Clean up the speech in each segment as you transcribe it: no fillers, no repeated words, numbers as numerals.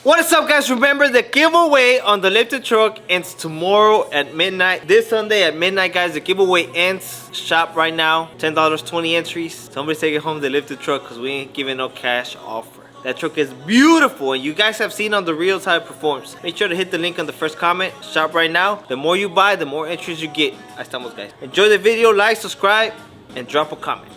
What is up, guys? Remember, the giveaway on the lifted truck ends tomorrow at midnight. This Sunday at midnight, guys. The giveaway ends. Shop right now. $10, 20 entries. Somebody's taking home the lifted truck because we ain't giving no cash offer. That truck is beautiful, and you guys have seen on the reels how it performs. Make sure to hit the link on the first comment. Shop right now. The more you buy, the more entries you get. Ahí estamos, guys. Enjoy the video, like, subscribe, and drop a comment.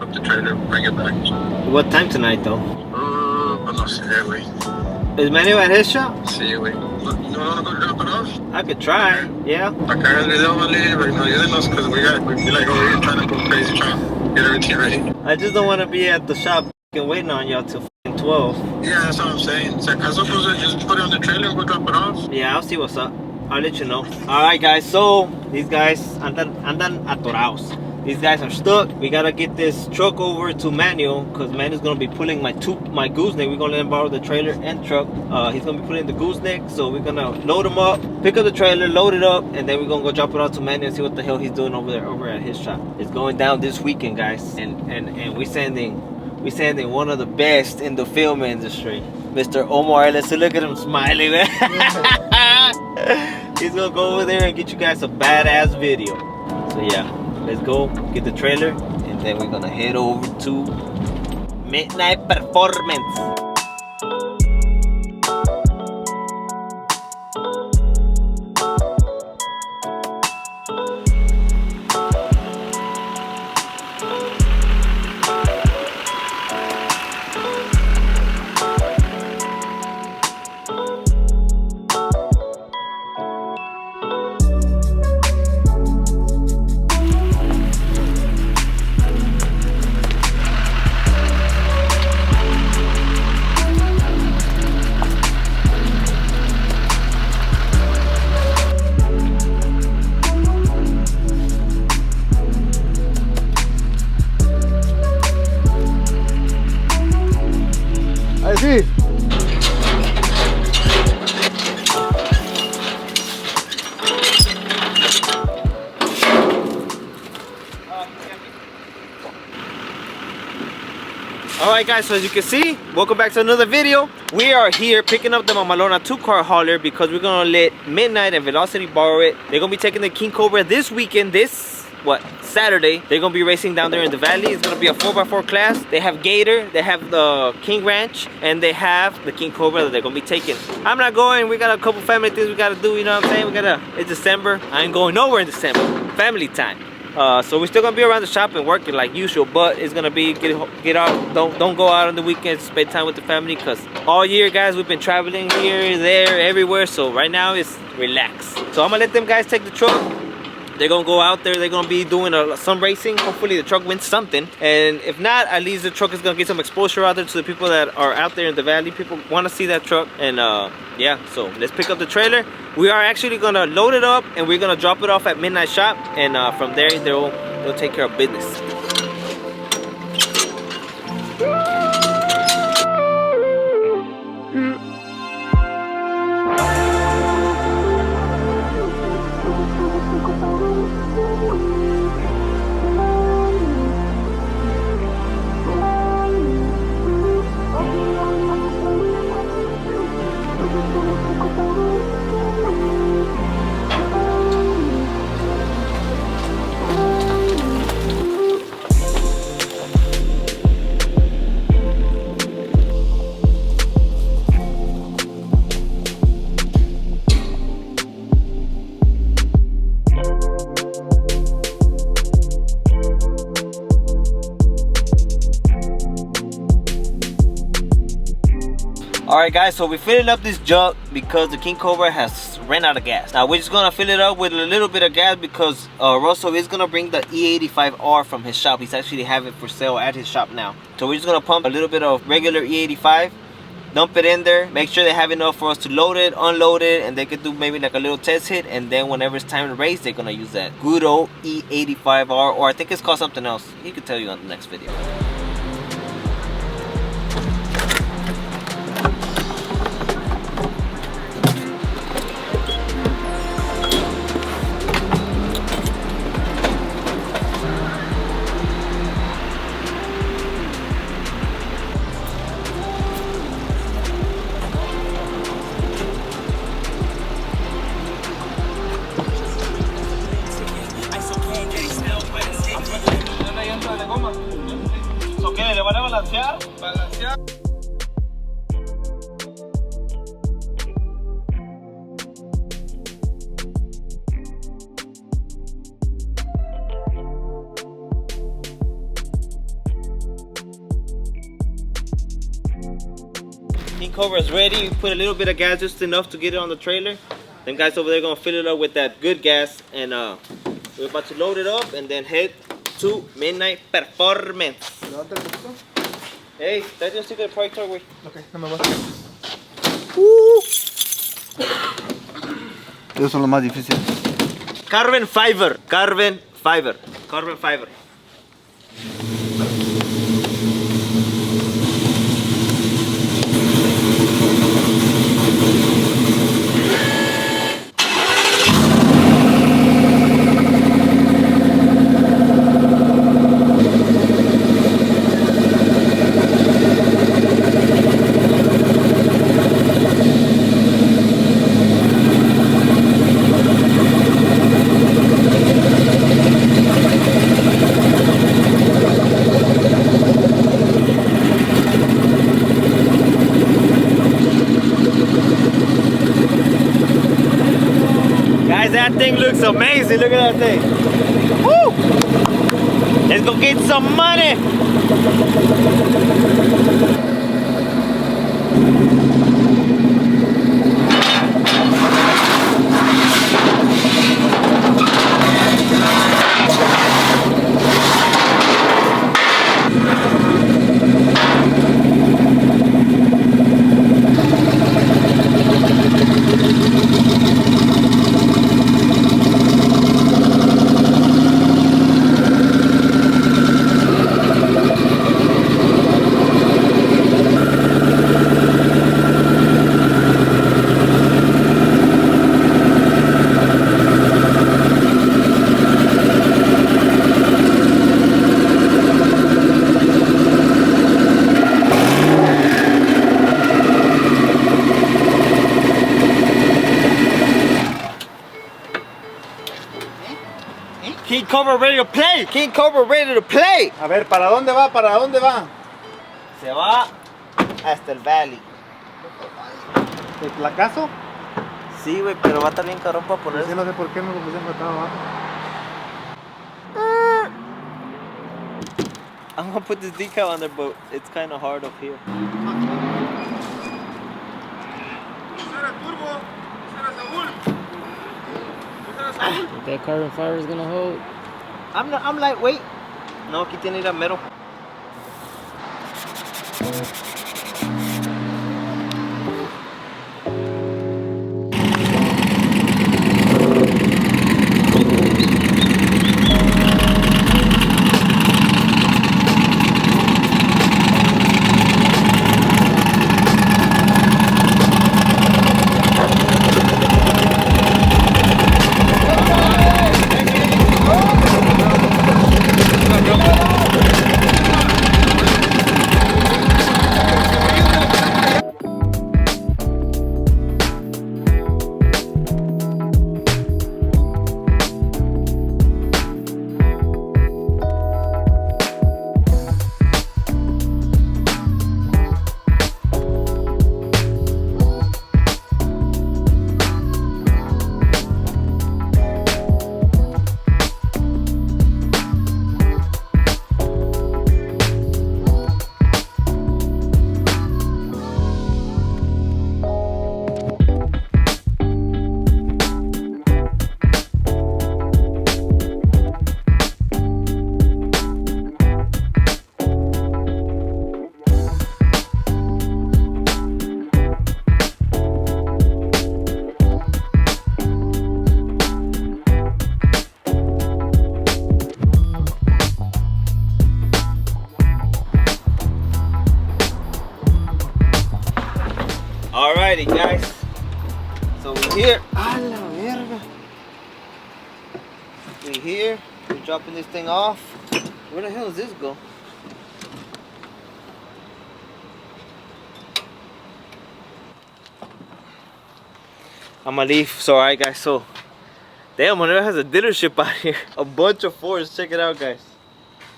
Up the trailer, bring it back. What time tonight, though? No sé, güey. Is Manny at his shop? Sí, güey. You wanna go drop it off? I could try, yeah. Acá el video, vale, güey, no ayúdenos, because we feel like over here trying to go crazy, trying to get everything ready. I just don't want to be at the shop waiting on y'all till 12. Yeah, that's what I'm saying. So, acaso, pues, just put it on the trailer and go drop it off? Yeah, I'll see what's up. I'll let you know. Alright, guys, so these guys andan atorados. These guys are stuck. We gotta get this truck over to Manuel because Manuel's gonna be pulling my gooseneck. We're gonna let him borrow the trailer and truck. He's gonna be pulling the gooseneck, so we're gonna load him up, pick up the trailer, load it up, and then we're gonna go drop it out to Manuel and see what the hell he's doing over at his shop. It's going down this weekend, guys, and we sending one of the best in the film industry, Mr. Omar. Let's look at him smiling, man. He's gonna go over there and get you guys a badass video. So yeah. Let's go get the trailer, and then we're gonna head over to Midnight Performance. Sí. Alright, guys, so as you can see, welcome back to another video. We are here picking up the Mamalona 2-car hauler because we're gonna let Midnight and Velocity borrow it. They're gonna be taking the King Cobra this weekend, Saturday. They're gonna be racing down there in the valley. It's gonna be a 4x4 class. They have Gator, they have the King Ranch, and they have the King Cobra that they're gonna be taking. I'm not going. We got a couple family things we gotta do, you know what I'm saying? It's December. I ain't going nowhere in December. Family time. So we're still gonna be around the shop and working like usual, but it's gonna be get out. Don't go out on the weekends. Spend time with the family, because all year, guys, we've been traveling here, there, everywhere. So right now it's relax. So I'm gonna let them guys take the truck. They're gonna go out there. They're gonna be doing some racing. Hopefully the truck wins something, and if not, at least the truck is gonna get some exposure out there to the people that are out there in the valley. People want to see that truck, and yeah. So let's pick up the trailer. We are actually gonna load it up, and we're gonna drop it off at Midnight Shop, and from there they'll take care of business. Alright guys, so we're filling up this junk because the King Cobra has ran out of gas. Now we're just gonna fill it up with a little bit of gas because Russell is gonna bring the E85R from his shop. He's actually have it for sale at his shop now. So we're just gonna pump a little bit of regular E85, dump it in there, make sure they have enough for us to load it, unload it, and they could do maybe like a little test hit, and then whenever it's time to race, they're gonna use that good old E85R, or I think it's called something else. He could tell you on the next video. ¿Qué? ¿Le van a balancear? Balancear. King Cobra is ready. We put a little bit of gas, just enough to get it on the trailer. Them guys over there are gonna fill it up with that good gas, and we're about to load it up and then head to Midnight Performance. Hey, tráete un sticker de proyector, güey. Ok, no me voy a hacer. Esos son los más difíciles. Carbon fiber, carbon fiber, carbon fiber. Guys, that thing looks amazing. Look at that thing. Woo! Let's go get some money. King Cobra ready to play. King Cobra ready to play. A ver, ¿para dónde va? ¿Para dónde va? Se va hasta el valley. ¿El placazo? Sí, güey, pero va a estar bien cabrón para poner. Sí, no sé por qué no lo pusieron acá abajo. I'm gonna put this decal on there, but it's kind of hard up here. That carbon fiber is gonna hold. I'm lightweight. No, aquí tiene la metal. Alrighty, guys. So we're here. A la verga. We're here. We're dropping this thing off. Where the hell does this go? I'm gonna leave. So alright, guys. So damn, Manuel has a dealership out here. A bunch of Fords. Check it out, guys.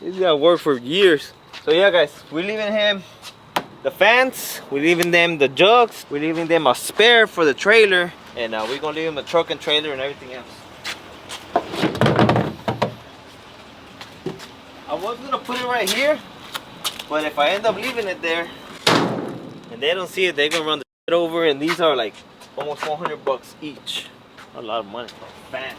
He's got work for years. So yeah, guys, we're leaving him the fans, we're leaving them the jugs, we're leaving them a spare for the trailer, and we're gonna leave them a truck and trailer and everything else. I was gonna put it right here, but if I end up leaving it there and they don't see it, they're gonna run the shit over, and these are like almost 400 bucks each. A lot of money for a fan.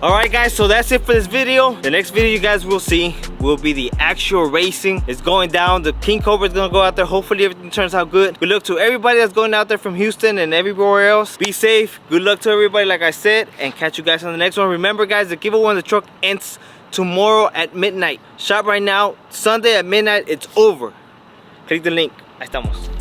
Alright guys, so that's it for this video. The next video you guys will see will be the actual racing. It's going down. The King Cobra is gonna go out there. Hopefully everything turns out good. Good luck to everybody that's going out there from Houston and everywhere else. Be safe. Good luck to everybody, like I said, and catch you guys on the next one. Remember guys, the giveaway on the truck ends tomorrow at midnight. Shop right now. Sunday at midnight, it's over. Click the link. Ahí estamos.